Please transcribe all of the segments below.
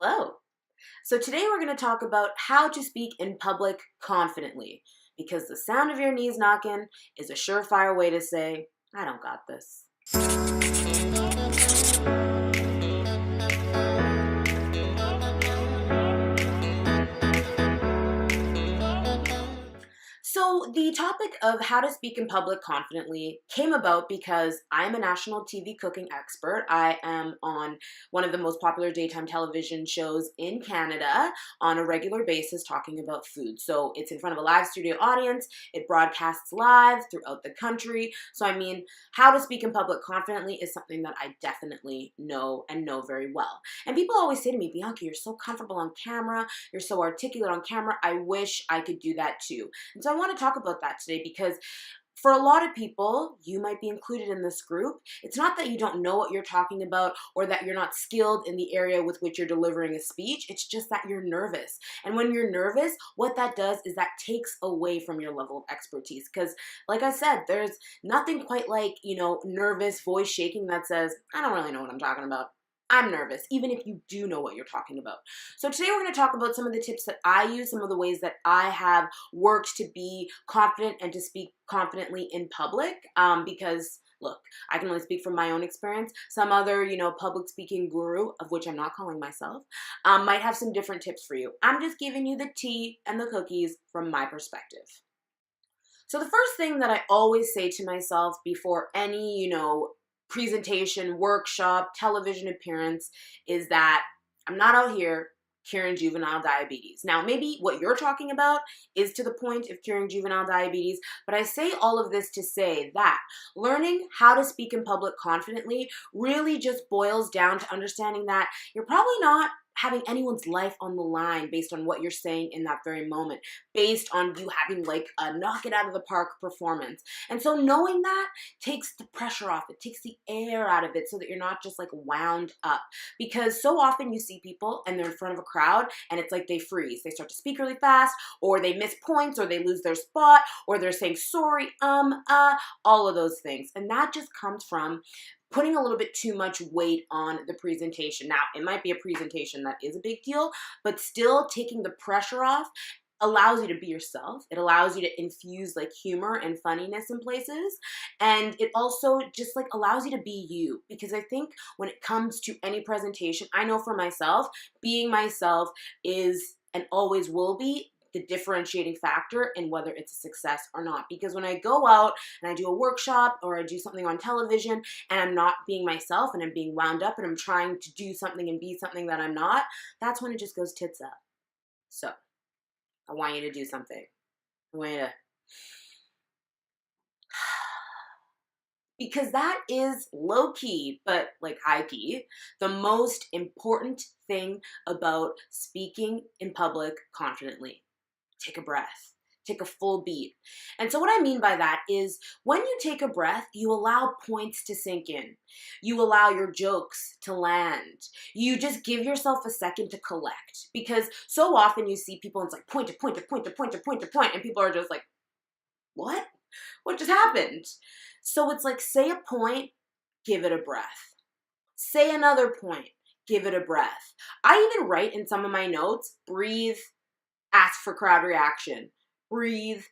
Hello. So today we're going to talk about how to speak in public confidently because the sound of your knees knocking is a surefire way to say, I don't got this. So the topic of how to speak in public confidently came about because I'm a national TV cooking expert. I am on one of the most popular daytime television shows in Canada on a regular basis talking about food. So it's in front of a live studio audience. It broadcasts live throughout the country. So I mean, how to speak in public confidently is something that I definitely know and know very well. And people always say to me, Bianca, you're so comfortable on camera. You're so articulate on camera. I wish I could do that too. And so I want to talk about that today because for a lot of people, you might be included in this group. It's not that you don't know what you're talking about or that you're not skilled in the area with which you're delivering a speech. It's just that you're nervous. And when you're nervous, what that does is that takes away from your level of expertise. Because like I said, there's nothing quite like, nervous voice shaking that says, I don't really know what I'm talking about. I'm nervous, even if you do know what you're talking about. So today we're going to talk about some of the tips that I use, some of the ways that I have worked to be confident and to speak confidently in public because look, I can only speak from my own experience. Some other, public speaking guru, of which I'm not calling myself, might have some different tips for you. I'm just giving you the tea and the cookies from my perspective. So the first thing that I always say to myself before any, presentation, workshop, television appearance is that I'm not out here curing juvenile diabetes. Now, maybe what you're talking about is to the point of curing juvenile diabetes, but I say all of this to say that learning how to speak in public confidently really just boils down to understanding that you're probably not having anyone's life on the line based on what you're saying in that very moment, based on you having like a knock it out of the park performance. And so knowing that takes the pressure off, it takes the air out of it so that you're not just like wound up. Because so often you see people and they're in front of a crowd and it's like they freeze. They start to speak really fast, or they miss points, or they lose their spot, or they're saying sorry, all of those things. And that just comes from putting a little bit too much weight on the presentation. Now, it might be a presentation that is a big deal, but still taking the pressure off allows you to be yourself. It allows you to infuse like humor and funniness in places. And it also just like allows you to be you. Because I think when it comes to any presentation, I know for myself, being myself is and always will be the differentiating factor in whether it's a success or not. Because when I go out and I do a workshop or I do something on television and I'm not being myself and I'm being wound up and I'm trying to do something and be something that I'm not, that's when it just goes tits up. So I want you to do something. I want you to, because that is low key, but like high key, the most important thing about speaking in public confidently. Take a breath. Take a full beat. And so what I mean by that is when you take a breath, you allow points to sink in. You allow your jokes to land. You just give yourself a second to collect. Because so often you see people and it's like point to point to point to point to point to point, and people are just like, what? What just happened? So it's like, say a point, give it a breath. Say another point, give it a breath. I even write in some of my notes, breathe, ask for crowd reaction, breathe,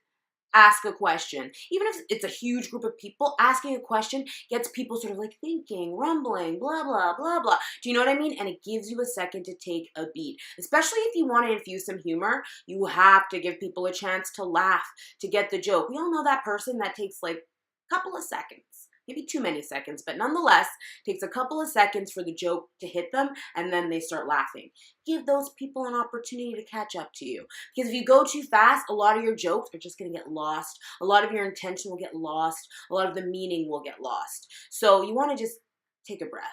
ask a question. Even if it's a huge group of people, asking a question gets people sort of like thinking, rumbling, blah, blah, blah, blah. Do you know what I mean? And it gives you a second to take a beat. Especially if you want to infuse some humor, you have to give people a chance to laugh, to get the joke. We all know that person that takes like a couple of seconds. Maybe too many seconds, but nonetheless, takes a couple of seconds for the joke to hit them, and then they start laughing. Give those people an opportunity to catch up to you. Because if you go too fast, a lot of your jokes are just going to get lost. A lot of your intention will get lost. A lot of the meaning will get lost. So you want to just take a breath.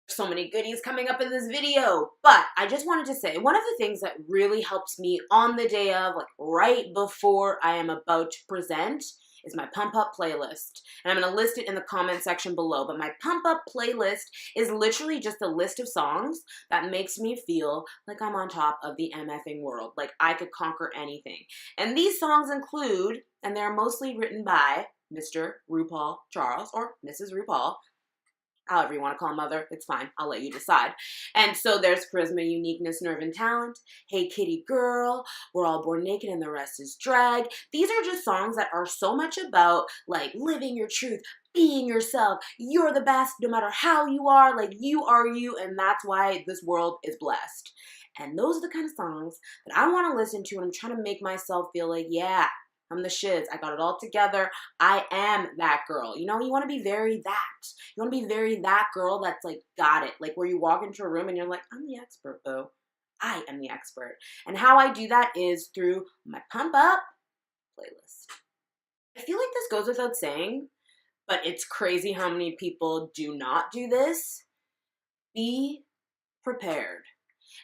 So many goodies coming up in this video, but I just wanted to say one of the things that really helps me on the day of, like right before I am about to present, is my pump up playlist. And I'm gonna list it in the comment section below, but my pump up playlist is literally just a list of songs that makes me feel like I'm on top of the MFing world, like I could conquer anything. And these songs include, and they're mostly written by Mr. RuPaul Charles or Mrs. RuPaul, however you want to call mother, it's fine. I'll let you decide. And so there's charisma, uniqueness, nerve, and talent. Hey kitty girl, we're all born naked and the rest is drag. These are just songs that are so much about like living your truth, being yourself. You're the best no matter how you are, like you are you, and that's why this world is blessed. And those are the kind of songs that I want to listen to when I'm trying to make myself feel like, yeah, I'm the shiz. I got it all together. I am that girl. You know, you want to be very that. You want to be very that girl that's like, got it. Like where you walk into a room and you're like, I'm the expert, boo. I am the expert. And how I do that is through my Pump Up playlist. I feel like this goes without saying, but it's crazy how many people do not do this. Be prepared.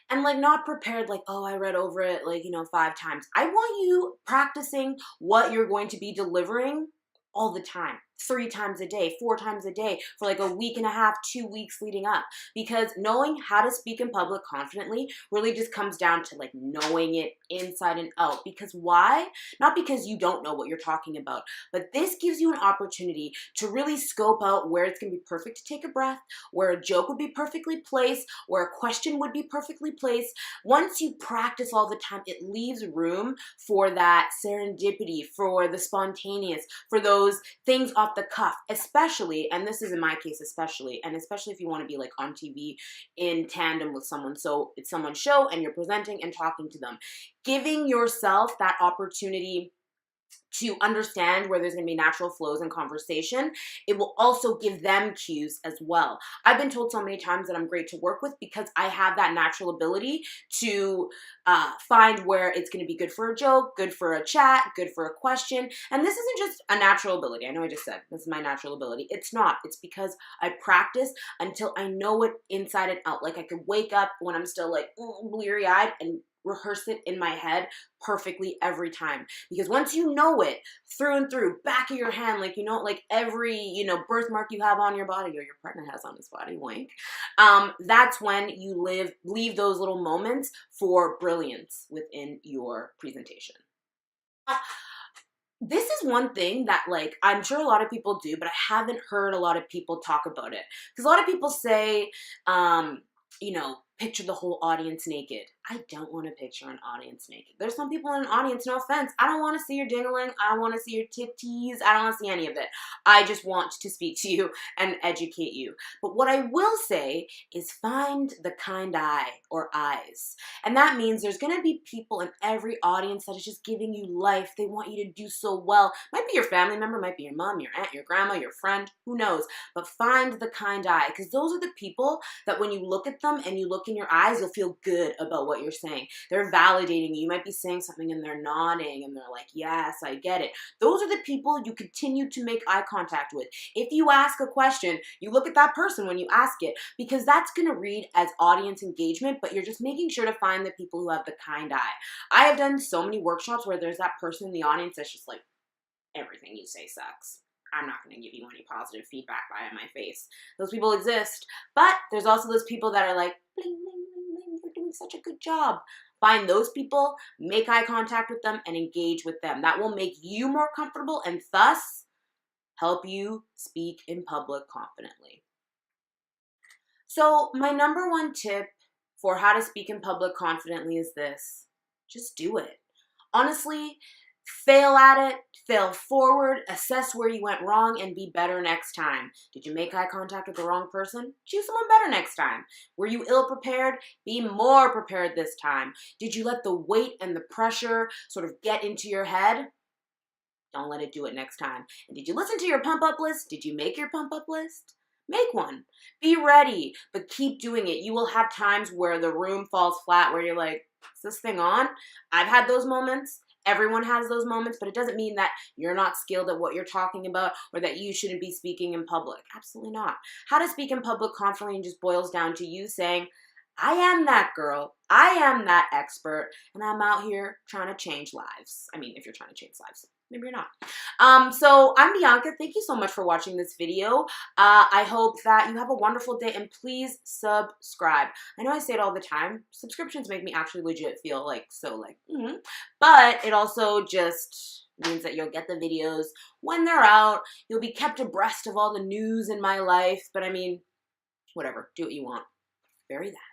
And like not prepared like, oh, I read over it like, 5 times. I want you practicing what you're going to be delivering all the time. 3 times a day, 4 times a day for like a week and a half, 2 weeks leading up. Because knowing how to speak in public confidently really just comes down to like knowing it inside and out. Because why? Not because you don't know what you're talking about, but this gives you an opportunity to really scope out where it's going to be perfect to take a breath, where a joke would be perfectly placed, where a question would be perfectly placed. Once you practice all the time, it leaves room for that serendipity, for the spontaneous, for those things off the cuff, especially, and this is in my case especially, and especially if you want to be like on TV in tandem with someone. So it's someone's show and you're presenting and talking to them. Giving yourself that opportunity to understand where there's going to be natural flows in conversation. It will also give them cues as well. I've been told so many times that I'm great to work with because I have that natural ability to find where it's going to be good for a joke, good for a chat, good for a question. And this isn't just a natural ability. I know I just said this is my natural ability. It's not. It's because I practice until I know it inside and out. Like I could wake up when I'm still like bleary-eyed and rehearse it in my head perfectly every time. Because once you know it through and through, back of your hand, like, like every, birthmark you have on your body or your partner has on his body, wink, that's when you leave those little moments for brilliance within your presentation. This is one thing that, like, I'm sure a lot of people do, but I haven't heard a lot of people talk about it. Because a lot of people say, picture the whole audience naked. I don't want to picture an audience naked. There's some people in an audience, no offense. I don't want to see your dingling. I don't want to see your titties. I don't want to see any of it. I just want to speak to you and educate you. But what I will say is find the kind eye or eyes. And that means there's going to be people in every audience that is just giving you life. They want you to do so well. Might be your family member, might be your mom, your aunt, your grandma, your friend, who knows. But find the kind eye, because those are the people that when you look at them and you look in your eyes, you'll feel good about what you're saying. They're validating you. You might be saying something and they're nodding and they're like, yes, I get it. Those are the people you continue to make eye contact with. If you ask a question, you look at that person when you ask it, because that's going to read as audience engagement, but you're just making sure to find the people who have the kind eye. I have done so many workshops where there's that person in the audience that's just like, everything you say sucks. I'm not going to give you any positive feedback by my face. Those people exist. But there's also those people that are like, bling, bling, bling, bling, you're doing such a good job. Find those people, make eye contact with them, and engage with them. That will make you more comfortable and thus help you speak in public confidently. So my number 1 tip for how to speak in public confidently is this. Just do it. Honestly, fail at it, fail forward, assess where you went wrong, and be better next time. Did you make eye contact with the wrong person? Choose someone better next time. Were you ill-prepared? Be more prepared this time. Did you let the weight and the pressure sort of get into your head? Don't let it do it next time. And did you listen to your pump-up list? Did you make your pump-up list? Make one. Be ready, but keep doing it. You will have times where the room falls flat, where you're like, is this thing on? I've had those moments. Everyone has those moments, but it doesn't mean that you're not skilled at what you're talking about or that you shouldn't be speaking in public. Absolutely not. How to speak in public confidently just boils down to you saying, I am that girl, I am that expert, and I'm out here trying to change lives. I mean, if you're trying to change lives. Maybe you're not. So I'm Bianca. Thank you so much for watching this video. I hope that you have a wonderful day, and please subscribe. I know I say it all the time. Subscriptions make me actually legit feel like but it also just means that you'll get the videos when they're out. You'll be kept abreast of all the news in my life. But I mean, Whatever, do what you want. Bury that.